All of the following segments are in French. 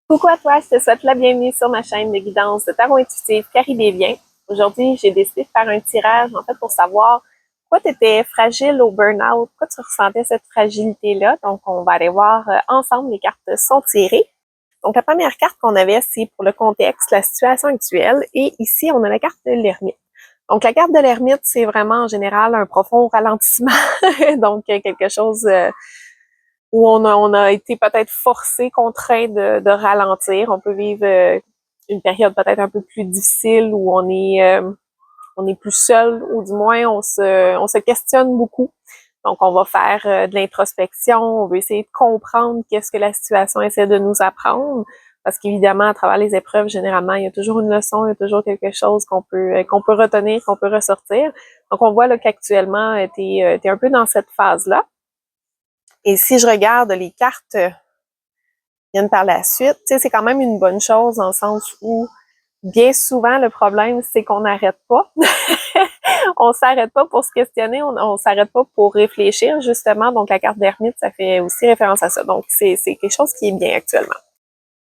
Coucou à toi, je te souhaite la bienvenue sur ma chaîne de guidance de tarot intuitif Carrie Desviens. Aujourd'hui, j'ai décidé de faire un tirage en fait pour savoir pourquoi tu étais fragile au burn-out, pourquoi tu ressentais cette fragilité-là. Donc, on va aller voir ensemble, les cartes sont tirées. Donc, la première carte qu'on avait, c'est pour le contexte, la situation actuelle. Et ici, on a la carte de l'ermite. Donc, la carte de l'ermite, c'est vraiment en général un profond ralentissement. Donc, quelque chose où on a été peut-être forcé, contraint de ralentir. On peut vivre une période peut-être un peu plus difficile où on est plus seul, ou du moins on se questionne beaucoup. Donc, on va faire de l'introspection, on veut essayer de comprendre qu'est-ce que la situation essaie de nous apprendre. Parce qu'évidemment, à travers les épreuves, généralement, il y a toujours une leçon, il y a toujours quelque chose qu'on peut retenir, qu'on peut ressortir. Donc, on voit là qu'actuellement, t'es un peu dans cette phase-là. Et si je regarde les cartes viennent par la suite, tu sais, c'est quand même une bonne chose dans le sens où bien souvent, le problème, c'est qu'on n'arrête pas. On s'arrête pas pour se questionner, on s'arrête pas pour réfléchir, justement. Donc, la carte d'ermite, ça fait aussi référence à ça. Donc, c'est quelque chose qui est bien actuellement.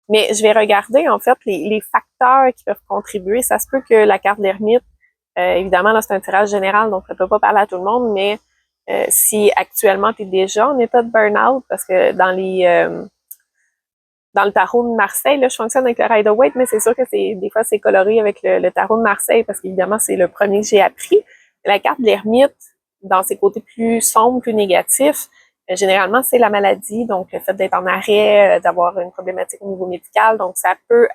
Mais je vais regarder, en fait, les facteurs qui peuvent contribuer. Ça se peut que la carte d'ermite, évidemment, là, c'est un tirage général, donc ça peut pas parler à tout le monde, mais si actuellement tu es déjà en état de burn-out, parce que dans le tarot de Marseille, là, je fonctionne avec le Rider-Waite, mais c'est sûr que des fois c'est coloré avec le tarot de Marseille, parce qu'évidemment, c'est le premier que j'ai appris. La carte de l'ermite, dans ses côtés plus sombres, plus négatifs, généralement, c'est la maladie, donc le fait d'être en arrêt, d'avoir une problématique au niveau médical, donc ça peut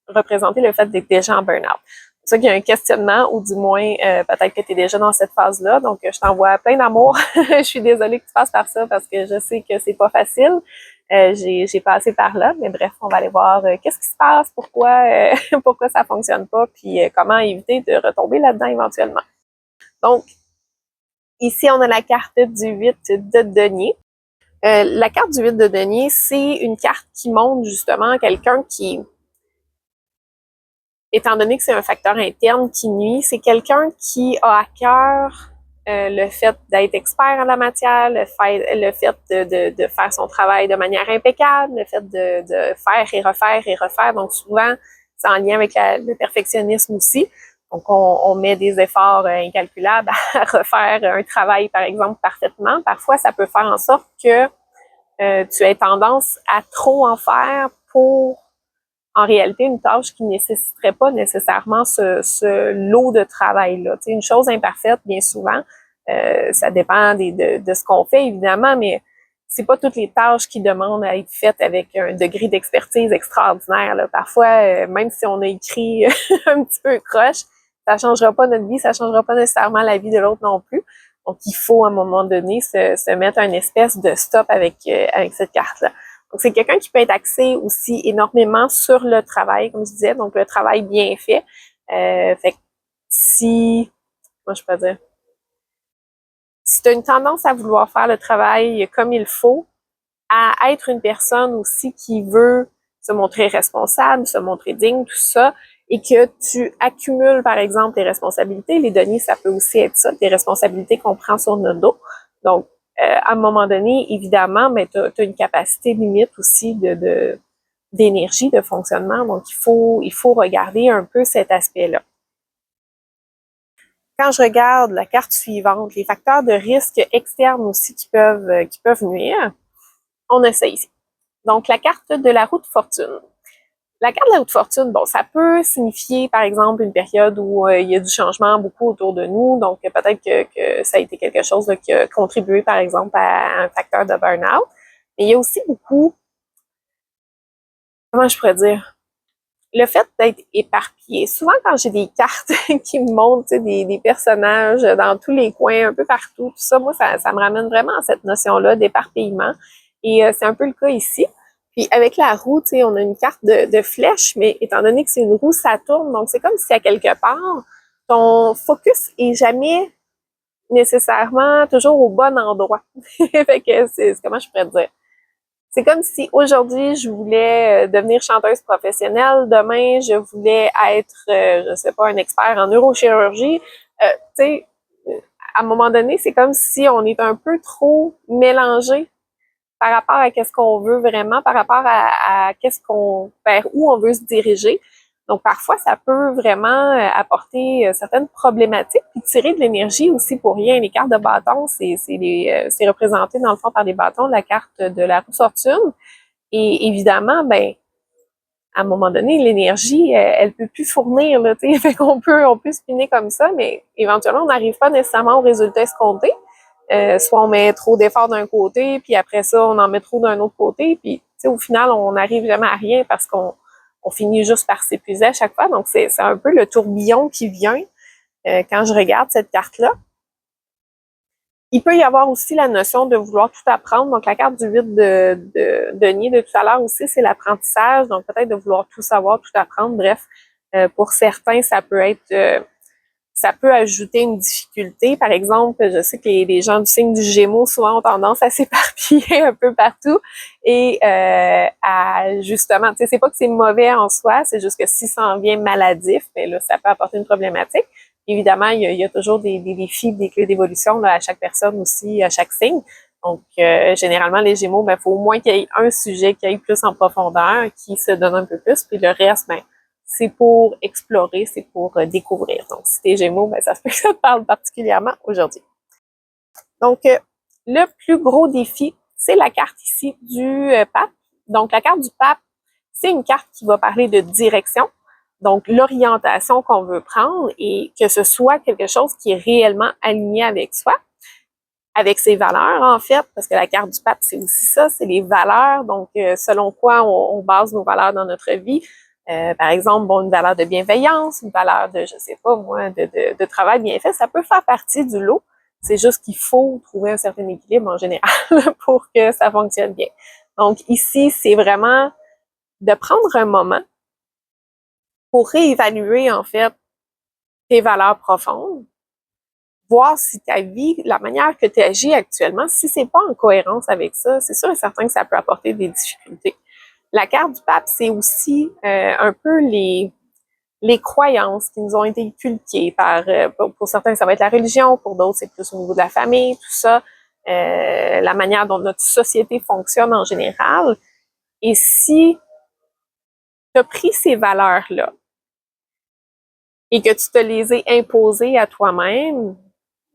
représenter le fait d'être déjà en burn-out. C'est ça qu'il y a un questionnement, ou du moins, peut-être que tu es déjà dans cette phase-là. Donc, je t'envoie plein d'amour. Je suis désolée que tu passes par ça parce que je sais que c'est pas facile. J'ai passé par là, mais bref, on va aller voir qu'est-ce qui se passe, pourquoi ça fonctionne pas, puis comment éviter de retomber là-dedans éventuellement. Donc, ici, on a la carte du 8 de denier. La carte du 8 de denier, c'est une carte qui montre justement quelqu'un qui, étant donné que c'est un facteur interne qui nuit, c'est quelqu'un qui a à cœur le fait d'être expert en la matière, le fait de faire son travail de manière impeccable, le fait de faire et refaire. Donc souvent, c'est en lien avec le perfectionnisme aussi. Donc on met des efforts incalculables à refaire un travail, par exemple, parfaitement. Parfois, ça peut faire en sorte que tu aies tendance à trop en faire pour en réalité une tâche qui ne nécessiterait pas nécessairement ce lot de travail-là. Tu sais, une chose imparfaite, bien souvent, ça dépend de ce qu'on fait, évidemment, mais c'est pas toutes les tâches qui demandent à être faites avec un degré d'expertise extraordinaire. Là. Parfois, même si on a écrit un petit peu croche, ça changera pas notre vie, ça changera pas nécessairement la vie de l'autre non plus. Donc, il faut à un moment donné se mettre un espèce de stop avec cette carte-là. Donc, c'est quelqu'un qui peut être axé aussi énormément sur le travail, comme je disais, donc le travail bien fait. Fait que si, comment je peux dire, si tu as une tendance à vouloir faire le travail comme il faut, à être une personne aussi qui veut se montrer responsable, se montrer digne, tout ça, et que tu accumules, par exemple, tes responsabilités. Les deniers, ça peut aussi être ça, des responsabilités qu'on prend sur notre dos. Donc, à un moment donné, évidemment, mais tu as une capacité limite aussi d'énergie, de fonctionnement. Donc, il faut regarder un peu cet aspect-là. Quand je regarde la carte suivante, les facteurs de risque externes aussi qui peuvent nuire, on a ça ici. Donc, la carte de la roue de fortune. La carte de la roue de fortune, bon, ça peut signifier, par exemple, une période où il y a du changement beaucoup autour de nous. Donc, peut-être que ça a été quelque chose là, qui a contribué, par exemple, à un facteur de burn-out. Mais il y a aussi beaucoup, comment je pourrais dire, le fait d'être éparpillé. Souvent, quand j'ai des cartes qui me montrent des personnages dans tous les coins, un peu partout, tout ça, moi, ça me ramène vraiment à cette notion-là d'éparpillement. Et c'est un peu le cas ici. Puis avec la roue, tu sais, on a une carte de flèche, mais étant donné que c'est une roue, ça tourne. Donc, c'est comme si à quelque part, ton focus est jamais nécessairement toujours au bon endroit. Fait que comment je pourrais te dire? C'est comme si aujourd'hui, je voulais devenir chanteuse professionnelle. Demain, je voulais être, je sais pas, un expert en neurochirurgie. Tu sais, à un moment donné, c'est comme si on est un peu trop mélangé par rapport à qu'est-ce qu'on veut vraiment, par rapport à vers où on veut se diriger. Donc, parfois, ça peut vraiment apporter certaines problématiques, puis tirer de l'énergie aussi pour rien. Les cartes de bâton, c'est représenté dans le fond par des bâtons, la carte de la roue fortune. Et évidemment, ben, à un moment donné, l'énergie, elle peut plus fournir, là, tu sais. Fait qu'on on peut spinner comme ça, mais éventuellement, on n'arrive pas nécessairement au résultat escompté. Soit on met trop d'efforts d'un côté, puis après ça, on en met trop d'un autre côté, puis tu sais, au final, on n'arrive jamais à rien parce qu'on finit juste par s'épuiser à chaque fois. Donc, c'est un peu le tourbillon qui vient quand je regarde cette carte-là. Il peut y avoir aussi la notion de vouloir tout apprendre. Donc, la carte du 8 de denier de tout à l'heure aussi, c'est l'apprentissage. Donc, peut-être de vouloir tout savoir, tout apprendre. Bref, pour certains, ça peut ajouter une difficulté. Par exemple, je sais que les gens du signe du Gémeaux souvent ont tendance à s'éparpiller un peu partout et à justement, tu sais, c'est pas que c'est mauvais en soi, c'est juste que si ça en vient maladif, ben là, ça peut apporter une problématique. Évidemment, il y a toujours des défis, des clés d'évolution là, à chaque personne aussi, à chaque signe. Donc, généralement, les Gémeaux, ben, faut au moins qu'il y ait un sujet qui aille plus en profondeur, qui se donne un peu plus, puis le reste, ben, c'est pour explorer, c'est pour découvrir. Donc, si t'es Gémeaux, ben, ça se peut que ça te parle particulièrement aujourd'hui. Donc, le plus gros défi, c'est la carte ici du pape. Donc, la carte du pape, c'est une carte qui va parler de direction, donc l'orientation qu'on veut prendre et que ce soit quelque chose qui est réellement aligné avec soi, avec ses valeurs en fait, parce que la carte du pape, c'est aussi ça, c'est les valeurs, donc selon quoi on base nos valeurs dans notre vie. Par exemple, bon, une valeur de bienveillance, une valeur de, je sais pas moi, de travail bien fait, ça peut faire partie du lot. C'est juste qu'il faut trouver un certain équilibre en général pour que ça fonctionne bien. Donc ici, c'est vraiment de prendre un moment pour réévaluer en fait tes valeurs profondes, voir si ta vie, la manière que tu agis actuellement, si c'est pas en cohérence avec ça, c'est sûr et certain que ça peut apporter des difficultés. La carte du pape, c'est aussi un peu les croyances qui nous ont été inculquées par, pour certains, ça va être la religion, pour d'autres, c'est plus au niveau de la famille, tout ça, la manière dont notre société fonctionne en général. Et si tu as pris ces valeurs-là et que tu te les as imposées à toi-même,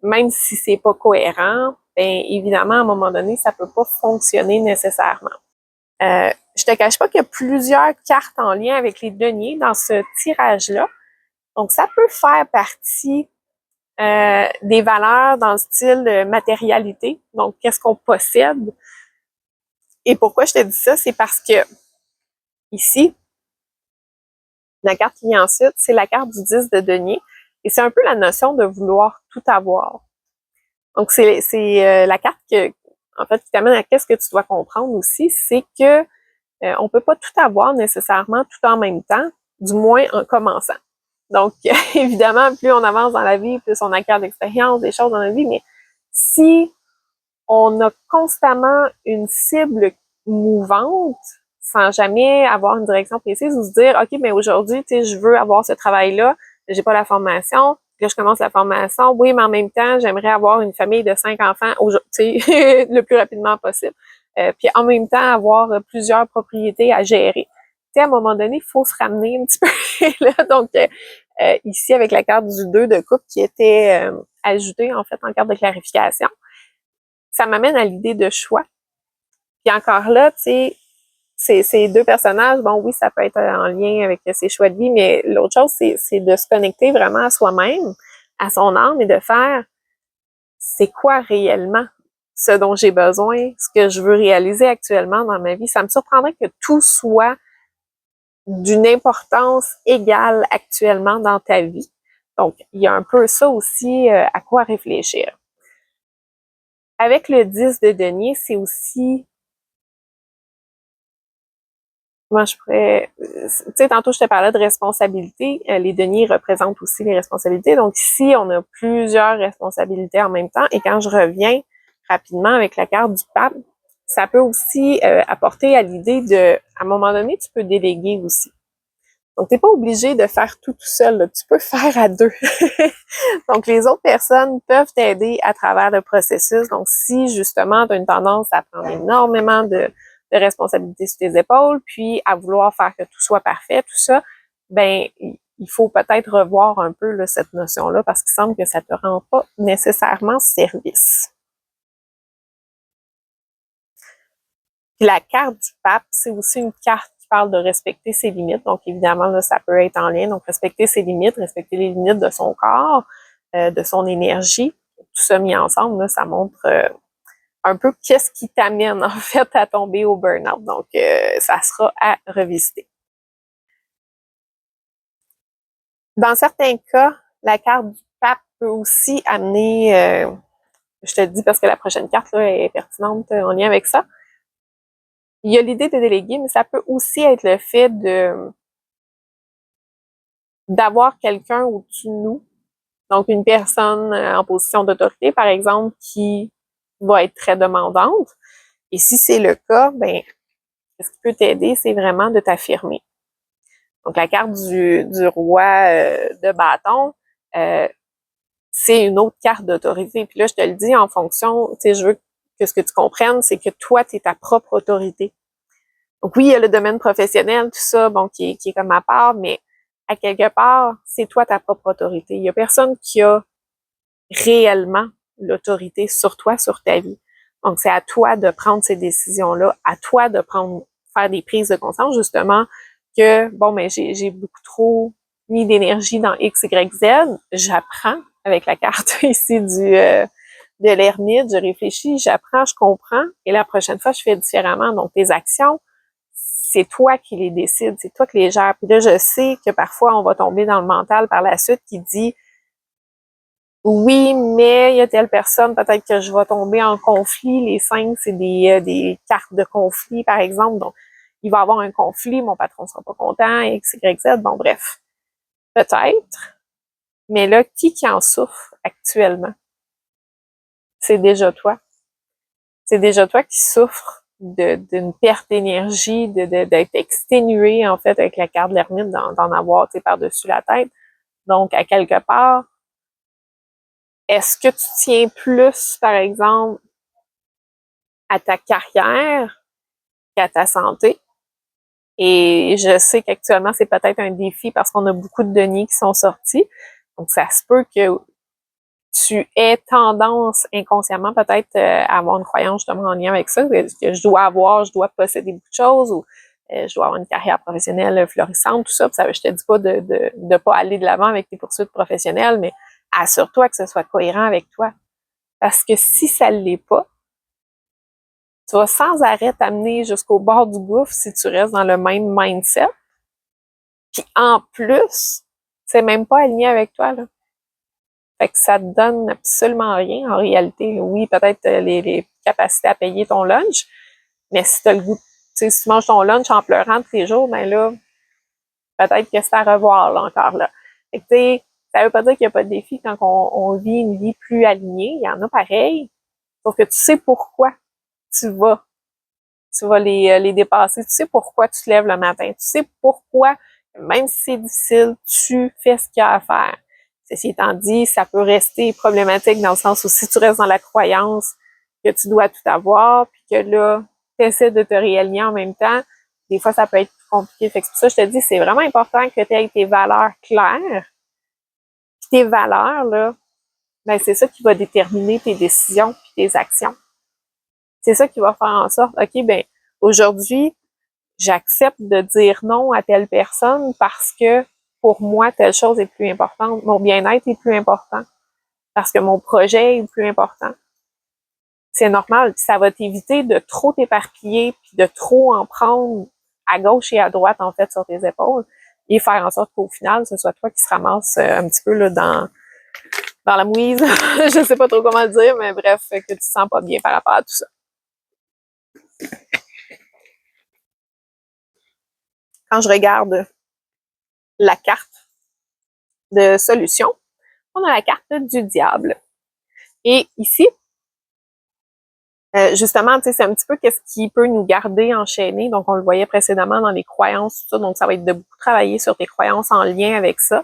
même si c'est pas cohérent, ben évidemment, à un moment donné, ça peut pas fonctionner nécessairement. Je te cache pas qu'il y a plusieurs cartes en lien avec les deniers dans ce tirage-là. Donc, ça peut faire partie des valeurs dans le style de matérialité. Donc, qu'est-ce qu'on possède? Et pourquoi je te dis ça? C'est parce que ici, la carte qui vient ensuite, c'est la carte du 10 de denier. Et c'est un peu la notion de vouloir tout avoir. Donc, c'est la carte que, en fait, qui t'amène à qu'est-ce que tu dois comprendre aussi, c'est que on peut pas tout avoir nécessairement tout en même temps, du moins en commençant. Donc, évidemment, plus on avance dans la vie, plus on acquiert d'expérience, des choses dans la vie, mais si on a constamment une cible mouvante, sans jamais avoir une direction précise, ou se dire, OK, mais aujourd'hui, tu sais, je veux avoir ce travail-là, j'ai pas la formation, que je commence la formation, oui, mais en même temps, j'aimerais avoir une famille de 5 enfants, tu sais, le plus rapidement possible. Puis en même temps, avoir plusieurs propriétés à gérer. Tu sais, à un moment donné, il faut se ramener un petit peu là. Donc, ici, avec la carte du 2 de coupe qui était ajoutée, en fait, en carte de clarification, ça m'amène à l'idée de choix. Puis encore là, tu sais, ces deux personnages, bon, oui, ça peut être en lien avec ses choix de vie, mais l'autre chose, c'est de se connecter vraiment à soi-même, à son âme et de faire, c'est quoi réellement ce dont j'ai besoin, ce que je veux réaliser actuellement dans ma vie. Ça me surprendrait que tout soit d'une importance égale actuellement dans ta vie. Donc, il y a un peu ça aussi à quoi réfléchir. Avec le 10 de denier, c'est aussi, moi je pourrais, tu sais, tantôt je te parlais de responsabilité, les deniers représentent aussi les responsabilités. Donc ici, on a plusieurs responsabilités en même temps. Et quand je reviens rapidement avec la carte du pape, ça peut aussi apporter à l'idée de, à un moment donné, tu peux déléguer aussi. Donc, t'es pas obligé de faire tout seul, là. Tu peux faire à deux. Donc, les autres personnes peuvent t'aider à travers le processus. Donc, si justement, tu as une tendance à prendre énormément de responsabilités sur tes épaules, puis à vouloir faire que tout soit parfait, tout ça, ben il faut peut-être revoir un peu là, cette notion-là parce qu'il semble que ça te rend pas nécessairement service. Puis la carte du pape, c'est aussi une carte qui parle de respecter ses limites. Donc, évidemment, là, ça peut être en lien. Donc, respecter ses limites, respecter les limites de son corps, de son énergie. Tout ça mis ensemble, là, ça montre un peu qu'est-ce qui t'amène, en fait, à tomber au burn-out. Donc, ça sera à revisiter. Dans certains cas, la carte du pape peut aussi amener, je te le dis parce que la prochaine carte là, est pertinente en lien avec ça. Il y a l'idée de déléguer, mais ça peut aussi être le fait d'avoir quelqu'un au-dessus de nous, donc une personne en position d'autorité, par exemple, qui va être très demandante. Et si c'est le cas, ben, ce qui peut t'aider, c'est vraiment de t'affirmer. Donc, la carte du roi de bâton, c'est une autre carte d'autorité. Puis là, je te le dis en fonction, tu sais, je veux que ce que tu comprennes, c'est que toi, tu es ta propre autorité. Donc oui, il y a le domaine professionnel, tout ça, bon, qui est comme à part, mais à quelque part, c'est toi ta propre autorité. Il y a personne qui a réellement l'autorité sur toi, sur ta vie. Donc, c'est à toi de prendre ces décisions-là, à toi de faire des prises de conscience, justement, que, bon, mais j'ai beaucoup trop mis d'énergie dans X, Y, Z. J'apprends avec la carte ici de l'ermite, je réfléchis, j'apprends, je comprends, et la prochaine fois, je fais différemment. Donc, tes actions, c'est toi qui les décides, c'est toi qui les gères. Puis là, je sais que parfois, on va tomber dans le mental par la suite qui dit oui, mais il y a telle personne, peut-être que je vais tomber en conflit. Les 5, c'est des cartes de conflit, par exemple. Donc, il va y avoir un conflit, mon patron ne sera pas content, X, Y, Z. Bon, bref. Peut-être. Mais là, qui en souffre actuellement? C'est déjà toi. C'est déjà toi qui souffres d'une perte d'énergie, d'être exténué, en fait, avec la carte de l'ermite, d'en avoir, tu sais, par-dessus la tête. Donc, à quelque part, est-ce que tu tiens plus, par exemple, à ta carrière qu'à ta santé? Et je sais qu'actuellement, c'est peut-être un défi parce qu'on a beaucoup de deniers qui sont sortis. Donc, ça se peut que tu aies tendance inconsciemment peut-être à avoir une croyance justement en lien avec ça, que je dois posséder beaucoup de choses ou je dois avoir une carrière professionnelle florissante, tout ça. Puis ça, je te dis pas de pas aller de l'avant avec tes poursuites professionnelles, mais assure-toi que ce soit cohérent avec toi. Parce que si ça ne l'est pas, tu vas sans arrêt t'amener jusqu'au bord du gouffre si tu restes dans le même mindset. Puis en plus, c'est même pas aligné avec toi, là. Fait que ça te donne absolument rien en réalité. Oui, peut-être les capacités à payer ton lunch, mais si tu as le goût, tu sais, si tu manges ton lunch en pleurant tous les jours, ben là, peut-être que c'est à revoir là encore là. Fait que tu sais, ça veut pas dire qu'il n'y a pas de défi quand on vit une vie plus alignée. Il y en a pareil. Sauf que tu sais pourquoi tu vas les dépasser. Tu sais pourquoi tu te lèves le matin. Tu sais pourquoi, même si c'est difficile, tu fais ce qu'il y a à faire. Ceci étant dit, ça peut rester problématique dans le sens où si tu restes dans la croyance que tu dois tout avoir, puis que là, tu essaies de te réaligner en même temps, des fois, ça peut être compliqué. Fait que c'est pour ça que je te dis, c'est vraiment important que tu aies tes valeurs claires. Puis tes valeurs, là, ben, c'est ça qui va déterminer tes décisions puis tes actions. C'est ça qui va faire en sorte, OK, ben, aujourd'hui, j'accepte de dire non à telle personne parce que pour moi, telle chose est plus importante. Mon bien-être est plus important parce que mon projet est plus important. C'est normal. Ça va t'éviter de trop t'éparpiller puis de trop en prendre à gauche et à droite, en fait, sur tes épaules et faire en sorte qu'au final, ce soit toi qui se ramasse un petit peu là, dans la mouise. Je sais pas trop comment le dire, mais bref, que tu te sens pas bien par rapport à tout ça. Quand je regarde la carte de solution, on a la carte du diable. Et ici, Justement, tu sais, c'est un petit peu qu'est-ce qui peut nous garder enchaînés. Donc, on le voyait précédemment dans les croyances, tout ça. Donc, ça va être de beaucoup travailler sur tes croyances en lien avec ça.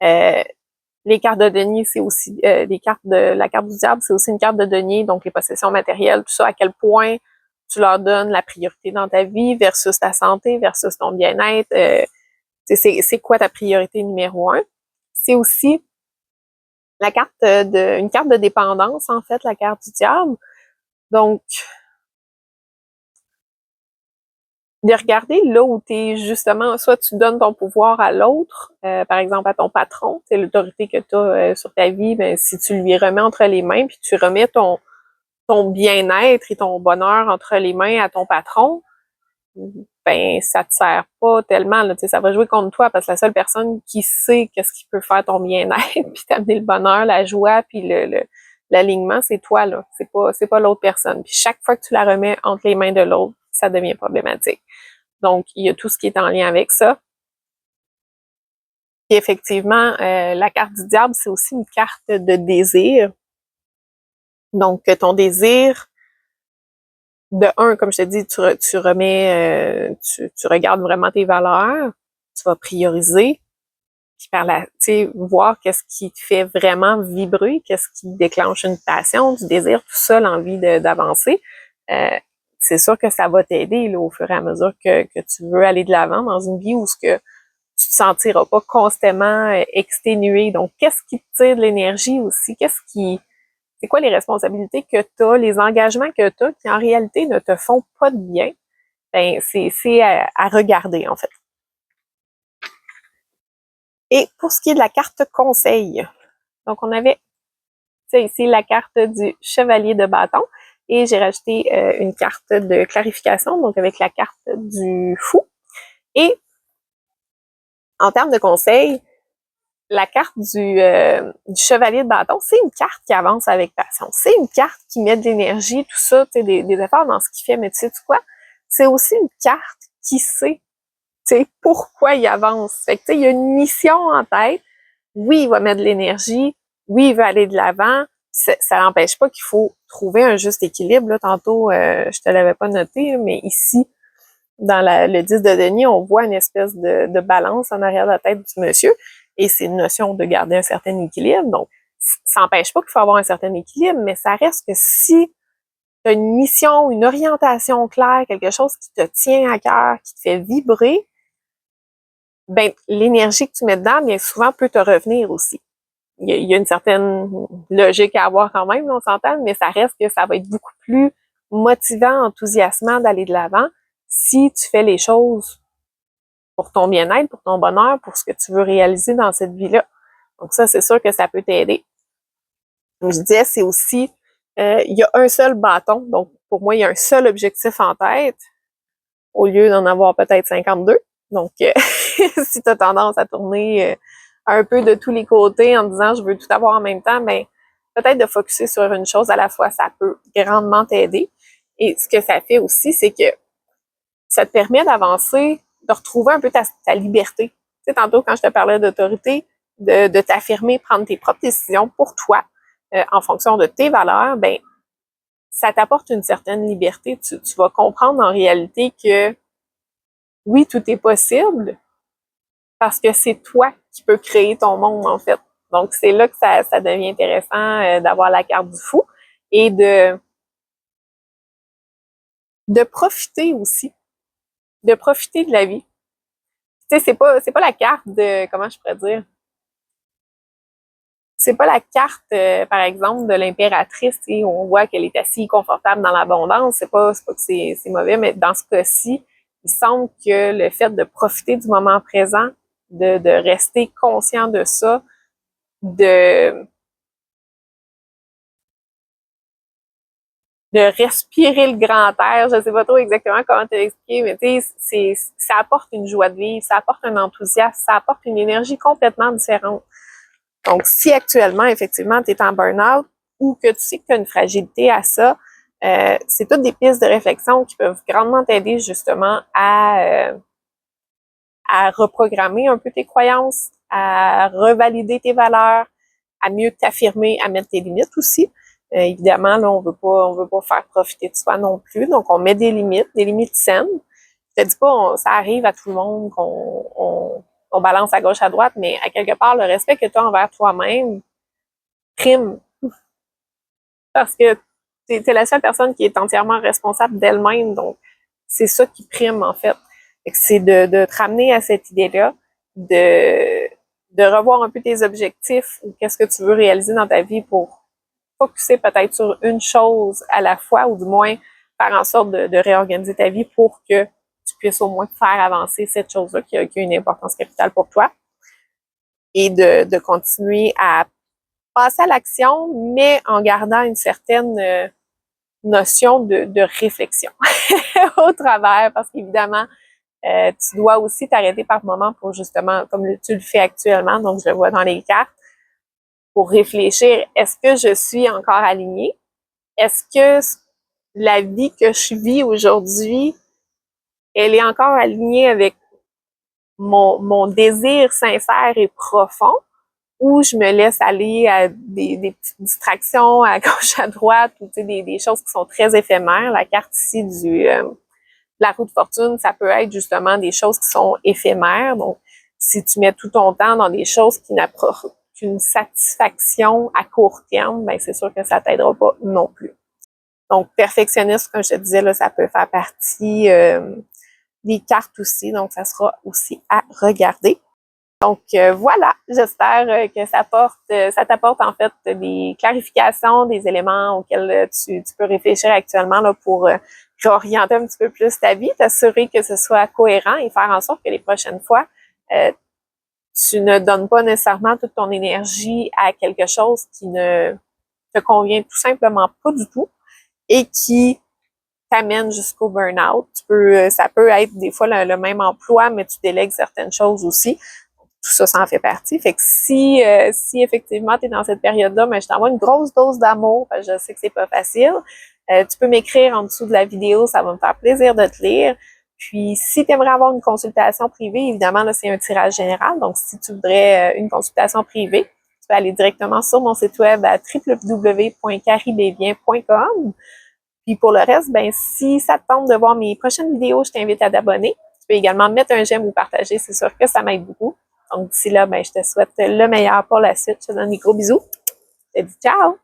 Les cartes de denier, c'est aussi la carte du diable, c'est aussi une carte de denier, donc les possessions matérielles, tout ça, à quel point tu leur donnes la priorité dans ta vie versus ta santé, versus ton bien-être. C'est quoi ta priorité numéro un? C'est aussi une carte de dépendance, en fait, la carte du diable. Donc, de regarder là où tu es justement, soit tu donnes ton pouvoir à l'autre, par exemple à ton patron, c'est l'autorité que tu as sur ta vie, ben, si tu lui remets entre les mains, puis tu remets ton bien-être et ton bonheur entre les mains à ton patron, ben ça te sert pas tellement, là, ça va jouer contre toi parce que la seule personne qui sait qu'est-ce qui peut faire ton bien-être, puis t'amener le bonheur, la joie, puis l'alignement, c'est toi, là. C'est pas l'autre personne. Puis chaque fois que tu la remets entre les mains de l'autre, ça devient problématique. Donc, il y a tout ce qui est en lien avec ça. Puis effectivement, la carte du diable, c'est aussi une carte de désir. Donc, ton désir, de un, comme je te dis, tu remets, tu regardes vraiment tes valeurs, tu vas prioriser, puis par là, tu sais, voir qu'est-ce qui te fait vraiment vibrer, qu'est-ce qui déclenche une passion, du désir, tout ça, l'envie d'avancer. C'est sûr que ça va t'aider là, au fur et à mesure que tu veux aller de l'avant dans une vie où ce que tu te sentiras pas constamment exténué. Donc, qu'est-ce qui te tire de l'énergie aussi? C'est quoi les responsabilités que tu as, les engagements que tu as qui en réalité ne te font pas de bien? Ben, c'est à regarder, en fait. Et pour ce qui est de la carte conseil, donc on avait ici la carte du chevalier de bâton et j'ai rajouté une carte de clarification, donc avec la carte du fou. Et en termes de conseil, la carte du chevalier de bâton, c'est une carte qui avance avec passion. C'est une carte qui met de l'énergie, tout ça, des efforts dans ce qu'il fait. Mais tu sais quoi? C'est aussi une carte qui sait pourquoi il avance. Fait que, il y a une mission en tête. Oui, il va mettre de l'énergie. Oui, il veut aller de l'avant. Ça n'empêche pas qu'il faut trouver un juste équilibre. Là, tantôt, je te l'avais pas noté, mais ici, dans le 10 de denier, on voit une espèce de balance en arrière de la tête du monsieur. Et c'est une notion de garder un certain équilibre. Donc, ça n'empêche pas qu'il faut avoir un certain équilibre, mais ça reste que si tu as une mission, une orientation claire, quelque chose qui te tient à cœur, qui te fait vibrer, ben l'énergie que tu mets dedans, bien souvent, peut te revenir aussi. Il y a une certaine logique à avoir quand même, on s'entend, mais ça reste que ça va être beaucoup plus motivant, enthousiasmant d'aller de l'avant si tu fais les choses pour ton bien-être, pour ton bonheur, pour ce que tu veux réaliser dans cette vie-là. Donc ça, c'est sûr que ça peut t'aider. Comme je disais, c'est aussi, il y a un seul bâton. Donc, pour moi, il y a un seul objectif en tête au lieu d'en avoir peut-être 52. Donc, si tu as tendance à tourner un peu de tous les côtés en disant « je veux tout avoir en même temps », ben peut-être de focusser sur une chose à la fois, ça peut grandement t'aider. Et ce que ça fait aussi, c'est que ça te permet d'avancer, de retrouver un peu ta liberté. Tu sais, tantôt, quand je te parlais d'autorité, de t'affirmer, prendre tes propres décisions pour toi, en fonction de tes valeurs, ben ça t'apporte une certaine liberté. Tu vas comprendre en réalité que oui, tout est possible parce que c'est toi qui peux créer ton monde, en fait. Donc, c'est là que ça devient intéressant d'avoir la carte du fou et de profiter aussi, de profiter de la vie. Tu sais, c'est pas la carte de, comment je pourrais dire, c'est pas la carte, par exemple, de l'impératrice, où on voit qu'elle est assise confortable dans l'abondance. C'est pas que c'est mauvais, mais dans ce cas-ci, il semble que le fait de profiter du moment présent, de rester conscient de ça, de respirer le grand air, je sais pas trop exactement comment te l'expliquer, mais tu sais, ça apporte une joie de vivre, ça apporte un enthousiasme, ça apporte une énergie complètement différente. Donc, si actuellement, effectivement, tu es en burn-out ou que tu sais que tu as une fragilité à ça, c'est toutes des pistes de réflexion qui peuvent grandement t'aider justement à reprogrammer un peu tes croyances, à revalider tes valeurs, à mieux t'affirmer, à mettre tes limites aussi. Évidemment, là, on veut pas faire profiter de soi non plus. Donc, on met des limites saines. Je te dis pas, ça arrive à tout le monde qu'on balance à gauche, à droite, mais à quelque part, le respect que tu as envers toi-même prime. Parce que tu es la seule personne qui est entièrement responsable d'elle-même. Donc, c'est ça qui prime, en fait. C'est de te ramener à cette idée-là, de revoir un peu tes objectifs ou qu'est-ce que tu veux réaliser dans ta vie pour focuser peut-être sur une chose à la fois ou du moins faire en sorte de réorganiser ta vie pour que tu puisses au moins faire avancer cette chose-là qui a une importance capitale pour toi et de continuer à passer à l'action, mais en gardant une certaine notion de réflexion au travers, parce qu'évidemment, tu dois aussi t'arrêter par moment pour justement, comme tu le fais actuellement, donc je le vois dans les cartes, pour réfléchir, est-ce que je suis encore alignée? Est-ce que la vie que je vis aujourd'hui, elle est encore alignée avec mon désir sincère et profond? Ou je me laisse aller à des petites distractions à gauche, à droite, ou des choses qui sont très éphémères. La carte ici de la roue de fortune, ça peut être justement des choses qui sont éphémères. Donc, si tu mets tout ton temps dans des choses qui n'apportent qu'une satisfaction à court terme, ben c'est sûr que ça t'aidera pas non plus. Donc, perfectionniste, comme je te disais, là, ça peut faire partie des cartes aussi. Donc, ça sera aussi à regarder. Donc voilà, j'espère que ça t'apporte en fait des clarifications, des éléments auxquels tu peux réfléchir actuellement là, pour réorienter un petit peu plus ta vie, t'assurer que ce soit cohérent et faire en sorte que les prochaines fois, tu ne donnes pas nécessairement toute ton énergie à quelque chose qui ne te convient tout simplement pas du tout et qui t'amène jusqu'au burn-out. Ça peut être des fois le même emploi, mais tu délègues certaines choses aussi. Tout ça, ça en fait partie. Fait que si effectivement tu es dans cette période-là, mais je t'envoie une grosse dose d'amour, parce que je sais que c'est pas facile. Tu peux m'écrire en dessous de la vidéo, ça va me faire plaisir de te lire. Puis, si tu aimerais avoir une consultation privée, évidemment, là, c'est un tirage général. Donc, si tu voudrais une consultation privée, tu peux aller directement sur mon site web à www.caribébien.com. Puis pour le reste, ben si ça te tente de voir mes prochaines vidéos, je t'invite à t'abonner. Tu peux également mettre un j'aime ou partager, c'est sûr que ça m'aide beaucoup. Donc d'ici là, ben je te souhaite le meilleur pour la suite. Je te donne des gros bisous. Je te dis ciao!